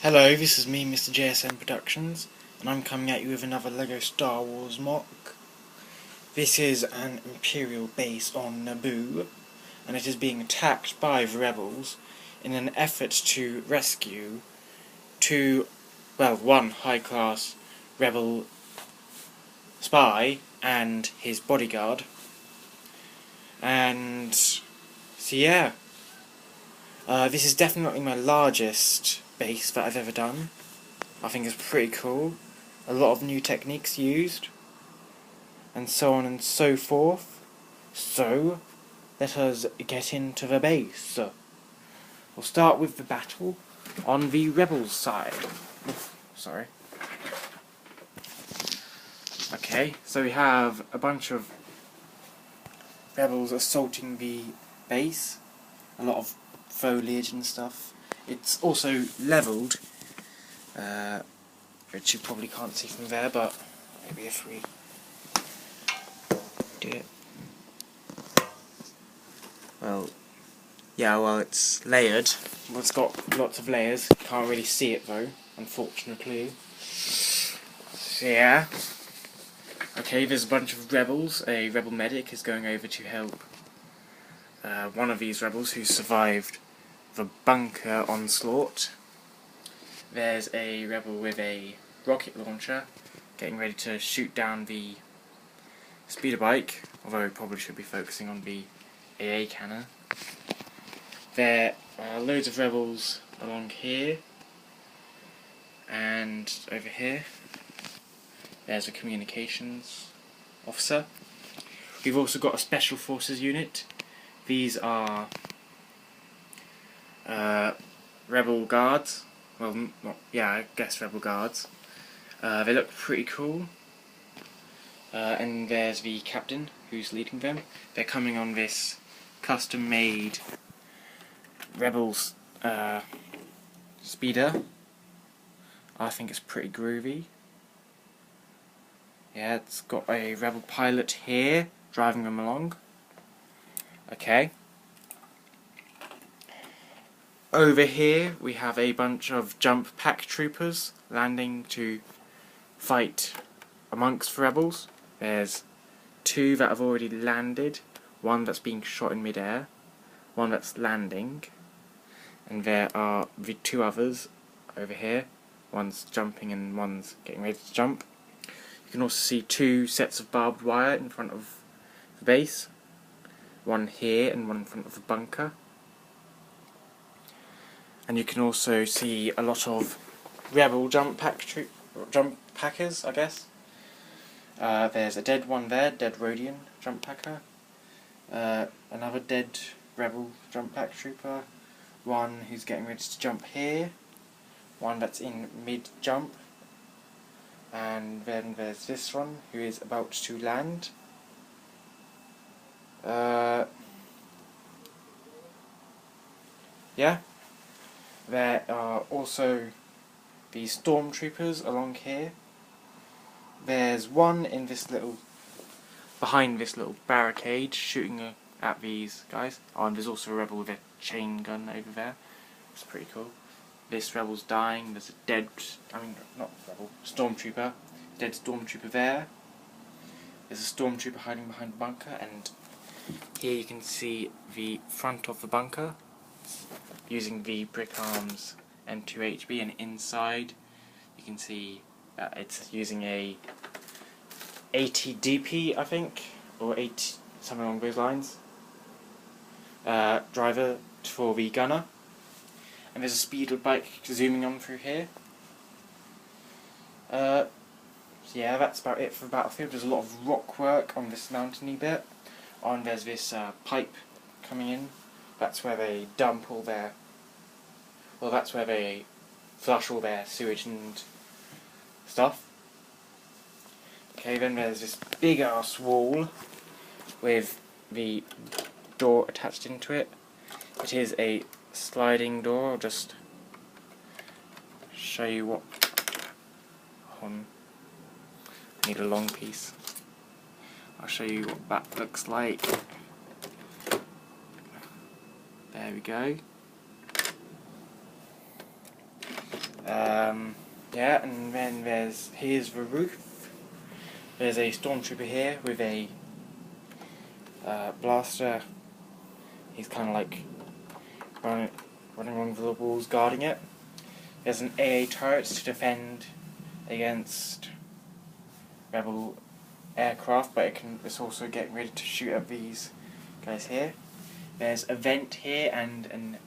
Hello, this is me, Mr. JSM Productions, and I'm coming at you with another LEGO Star Wars mock. This is an Imperial base on Naboo, and it is being attacked by the rebels in an effort to rescue one high-class rebel spy and his bodyguard. And so yeah, this is definitely my largest base that I've ever done. I think it's pretty cool. A lot of new techniques used, and so on and so forth. So, let us get into the base. We'll start with the battle on the rebels side. Sorry. Okay, so we have a bunch of rebels assaulting the base. A lot of foliage and stuff. It's also levelled, which you probably can't see from there, but maybe if we do it. Well, it's layered. Well, it's got lots of layers. Can't really see it though, unfortunately. So yeah. Okay, there's a bunch of rebels. A rebel medic is going over to help one of these rebels who survived the bunker onslaught. There's a rebel with a rocket launcher getting ready to shoot down the speeder bike, although probably should be focusing on the AA cannon. There are loads of rebels along here and over here. There's a communications officer. We've also got a special forces unit. These are rebel guards. Well, I guess rebel guards. They look pretty cool. And there's the captain who's leading them. They're coming on this custom-made rebels speeder. I think it's pretty groovy. Yeah, it's got a rebel pilot here driving them along. Okay. Over here we have a bunch of jump pack troopers landing to fight amongst rebels. There's two that have already landed, one that's being shot in mid-air, one that's landing, and there are the two others over here. One's jumping and one's getting ready to jump. You can also see two sets of barbed wire in front of the base, one here and one in front of the bunker. And you can also see a lot of rebel jump packers, I guess. There's a dead one there, dead Rhodian jump packer. Another dead rebel jump pack trooper. One who's getting ready to jump here. One that's in mid-jump. And then there's this one who is about to land. Yeah. There are also the stormtroopers along here. There's one in this behind this little barricade shooting at these guys. Oh, and there's also a rebel with a chain gun over there. It's pretty cool. This rebel's dying. There's a stormtrooper. Dead stormtrooper there. There's a stormtrooper hiding behind the bunker, and here you can see the front of the bunker using the Brick Arms M2HB, and inside you can see it's using a 80 DP, I think, or 80, something along those lines. Driver for the gunner. And there's a speeder bike zooming on through here. So yeah, that's about it for the battlefield. There's a lot of rock work on this mountainy bit. And there's this pipe coming in. That's where they dump all their... Well, that's where they flush all their sewage and stuff. Okay, then there's this big ass wall with the door attached into it. It is a sliding door. I'll just show you what... I need a long piece. I'll show you what that looks like. There we go. Yeah, and then here's the roof. There's a stormtrooper here with a blaster. He's kind of like running along the walls guarding it. There's an AA turret to defend against rebel aircraft, but it's also getting ready to shoot at these guys here. There's a vent here and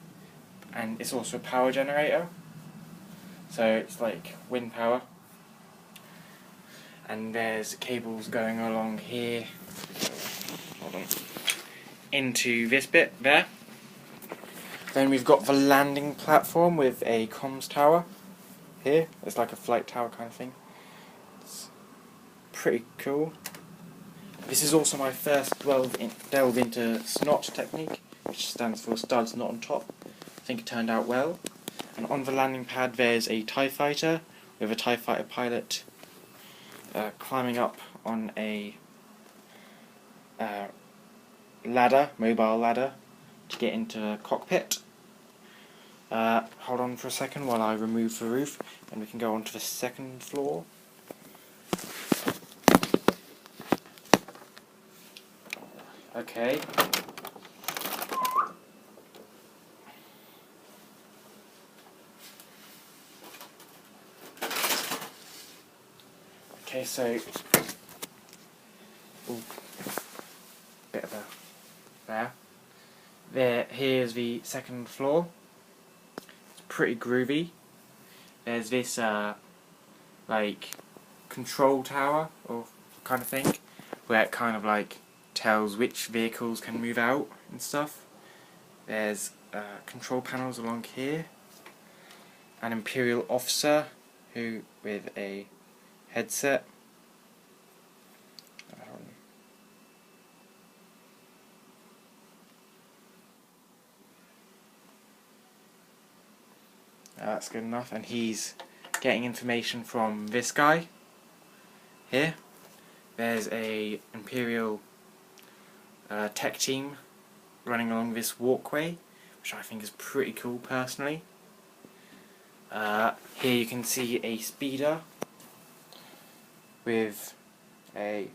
it's also a power generator. So it's like wind power. And there's cables going along here. Hold on. Into this bit there. Then we've got the landing platform with a comms tower here. It's like a flight tower kind of thing. It's pretty cool. This is also my first delve into SNOT technique, which stands for studs not on top. I think it turned out well. And on the landing pad there's a TIE fighter with a TIE fighter pilot climbing up on a mobile ladder to get into the cockpit. Hold on for a second while I remove the roof and we can go on to the second floor. Okay. Okay, so bit of a here's the second floor. It's pretty groovy. There's this like control tower or kind of thing where it kind of like tells which vehicles can move out and stuff. There's control panels along here. An Imperial officer who with a headset. That's good enough, and he's getting information from this guy here. There's a Imperial tech team running along this walkway, which I think is pretty cool personally. Here you can see a speeder with a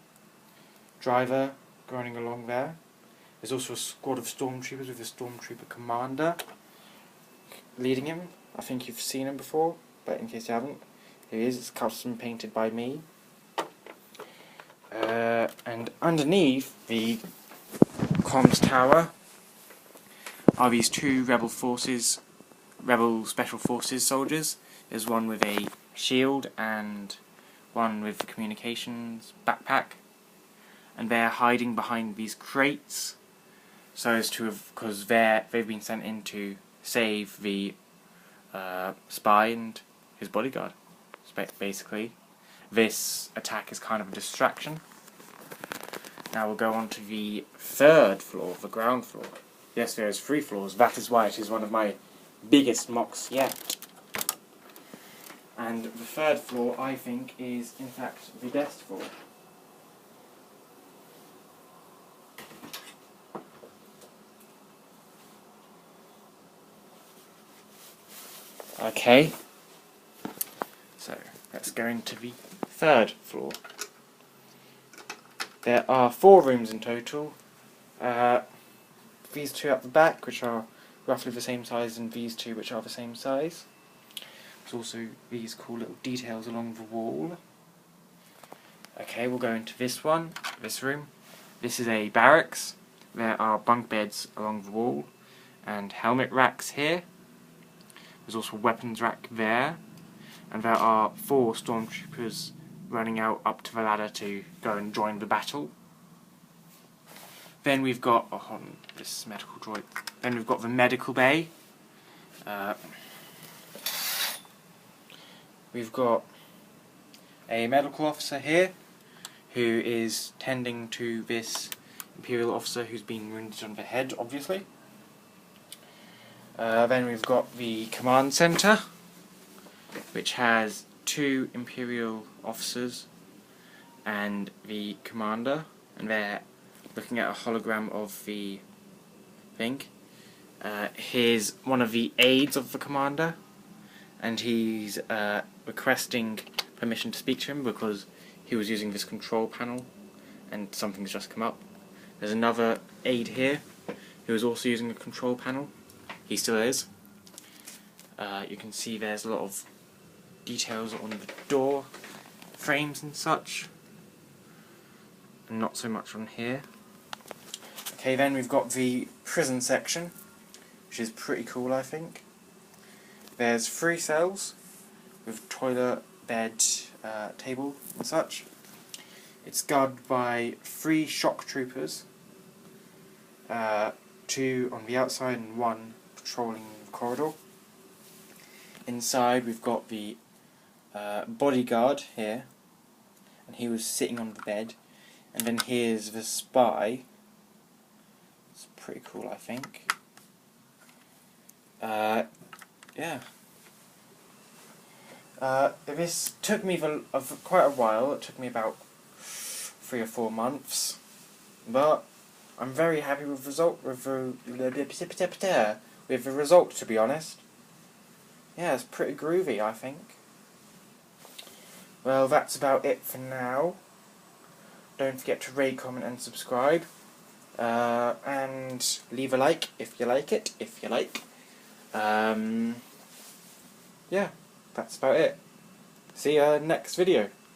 driver running along there. There's also a squad of stormtroopers with a stormtrooper commander leading him. I think you've seen him before, but in case you haven't, here he is. It's custom painted by me. And underneath the comms tower are these two rebel special forces soldiers. There's one with a shield and one with the communications backpack, and they're hiding behind these crates so as to because they've been sent in to save the spy and his bodyguard. Basically, this attack is kind of a distraction. Now we'll go on to the third floor, the ground floor. Yes, there's 3 floors. That is why it is one of my biggest mocks yet. And the third floor, I think, is in fact the best floor. Okay, so let's go into the third floor. There are 4 rooms in total. These 2 at the back, which are roughly the same size, and these 2 which are the same size. There's also these cool little details along the wall. Okay, we'll go into this room. This is a barracks. There are bunk beds along the wall and helmet racks here. There's also a weapons rack there, and there are 4 stormtroopers running out up to the ladder to go and join the battle. Then we've got this medical droid. Then we've got the medical bay. We've got a medical officer here who is tending to this Imperial officer who's been wounded on the head, obviously. Then we've got the command center, which has 2 Imperial officers and the commander, and they're looking at a hologram of the thing. Here's one of the aides of the commander, and he's requesting permission to speak to him because he was using this control panel and something's just come up. There's another aide here who is also using the control panel. He still is. You can see there's a lot of details on the door frames and such, and not so much on here. Okay, then we've got the prison section, which is pretty cool, I think. There's 3 cells with toilet, bed, table and such. It's guarded by 3 shock troopers, 2 on the outside and 1 patrolling the corridor. Inside we've got the bodyguard here, and he was sitting on the bed, and then here's the spy. It's pretty cool, I think. Yeah. This took me quite a while. It took me about 3 or 4 months, but I'm very happy with the result, to be honest. Yeah, it's pretty groovy, I think. Well, that's about it for now. Don't forget to rate, comment and subscribe. And leave a like if you like it, yeah, that's about it. See ya next video.